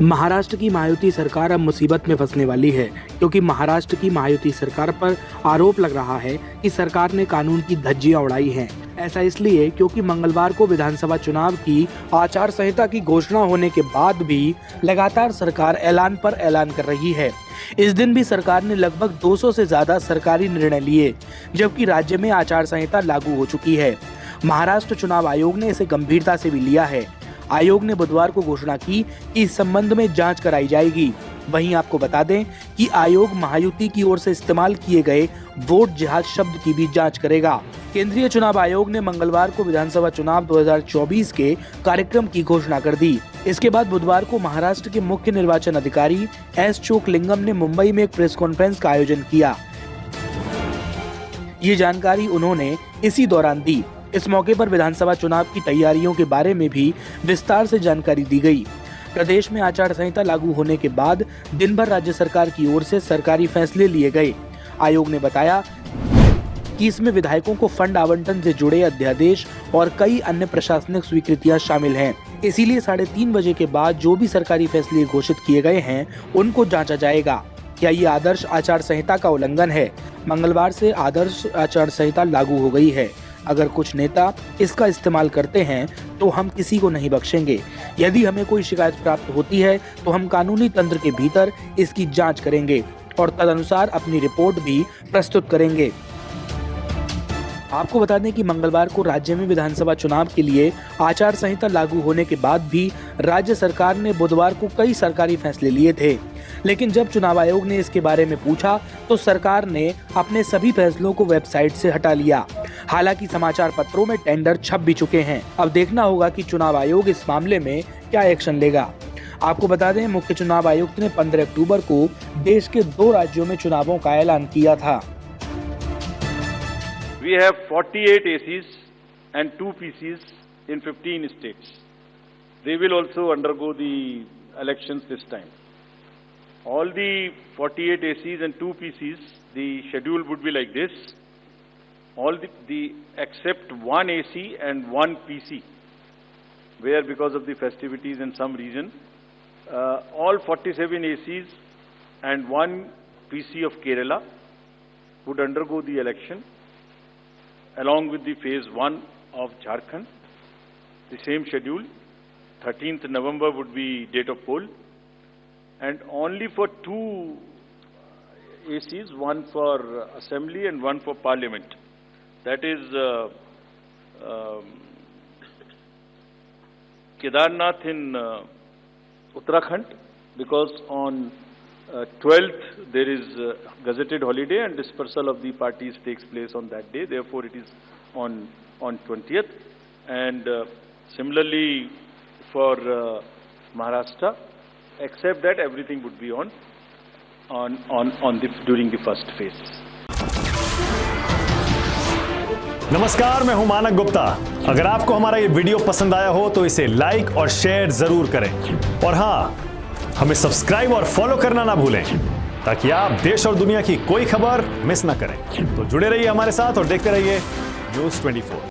महाराष्ट्र की महायुति सरकार अब मुसीबत में फंसने वाली है, क्योंकि महाराष्ट्र की महायुति सरकार पर आरोप लग रहा है कि सरकार ने कानून की धज्जियां उड़ाई हैं। ऐसा इसलिए क्योंकि मंगलवार को विधानसभा चुनाव की आचार संहिता की घोषणा होने के बाद भी लगातार सरकार ऐलान पर ऐलान कर रही है। इस दिन भी सरकार ने लगभग 200 से ज्यादा सरकारी निर्णय लिए, जबकि राज्य में आचार संहिता लागू हो चुकी है। महाराष्ट्र चुनाव आयोग ने इसे गंभीरता से भी लिया है। आयोग ने बुधवार को घोषणा की कि इस संबंध में जांच कराई जाएगी। वहीं आपको बता दें कि आयोग महायुति की ओर से इस्तेमाल किए गए वोट जिहाद शब्द की भी जांच करेगा। केंद्रीय चुनाव आयोग ने मंगलवार को विधानसभा चुनाव 2024 के कार्यक्रम की घोषणा कर दी। इसके बाद बुधवार को महाराष्ट्र के मुख्य निर्वाचन अधिकारी एस चोकलिंगम ने मुंबई में एक प्रेस कॉन्फ्रेंस का आयोजन किया। ये जानकारी उन्होंने इसी दौरान दी। इस मौके पर विधानसभा चुनाव की तैयारियों के बारे में भी विस्तार से जानकारी दी गई। प्रदेश में आचार संहिता लागू होने के बाद दिन भर राज्य सरकार की ओर से सरकारी फैसले लिए गए। आयोग ने बताया कि इसमें विधायकों को फंड आवंटन से जुड़े अध्यादेश और कई अन्य प्रशासनिक स्वीकृतियां शामिल हैं। इसीलिए 3:30 बजे के बाद जो भी सरकारी फैसले घोषित किए गए हैं, उनको जांचा जाएगा। क्या ये आदर्श आचार संहिता का उल्लंघन है? मंगलवार से आदर्श आचार संहिता लागू हो गई है। अगर कुछ नेता इसका इस्तेमाल करते हैं तो हम किसी को नहीं बख्शेंगे। यदि हमें कोई शिकायत प्राप्त होती है तो हम कानूनी तंत्र के भीतर इसकी जांच करेंगे और तदनुसार अपनी रिपोर्ट भी प्रस्तुत करेंगे। आपको बता दें कि मंगलवार को राज्य में विधानसभा चुनाव के लिए आचार संहिता लागू होने के बाद भी राज्य सरकार ने बुधवार को कई सरकारी फैसले लिए थे, लेकिन जब चुनाव आयोग ने इसके बारे में पूछा तो सरकार ने अपने सभी फैसलों को वेबसाइट से हटा लिया। हालांकि समाचार पत्रों में टेंडर छप भी चुके हैं। अब देखना होगा कि चुनाव आयोग इस मामले में क्या एक्शन लेगा। आपको बता दें, मुख्य चुनाव आयुक्त ने 15 अक्टूबर को देश के 2 राज्यों में चुनावों का ऐलान किया था। We have 48 ACs and 2 PCs in 15 states. They will also undergo the elections this time. All the 48 ACs and 2 PCs, the schedule would be like this. All except 1 AC and 1 PC, where because of the festivities and some reason, all 47 ACs and 1 PC of Kerala would undergo the election, along with the phase 1 of Jharkhand. The same schedule, 13th November would be date of poll, and only for 2 ACs, one for assembly and one for parliament. That is Kedarnath in Uttarakhand, because on 12th there is gazetted holiday and dispersal of the parties takes place on that day. Therefore, it is on 20th. And similarly for Maharashtra, except that everything would be during the first phase. नमस्कार, मैं हूं मानक गुप्ता। अगर आपको हमारा ये video पसंद आया हो तो इसे लाइक और शेयर जरूर करें, और हाँ, हमें सब्सक्राइब और फॉलो करना ना भूलें, ताकि आप देश और दुनिया की कोई खबर मिस ना करें। तो जुड़े रहिए हमारे साथ और देखते रहिए न्यूज़ 24।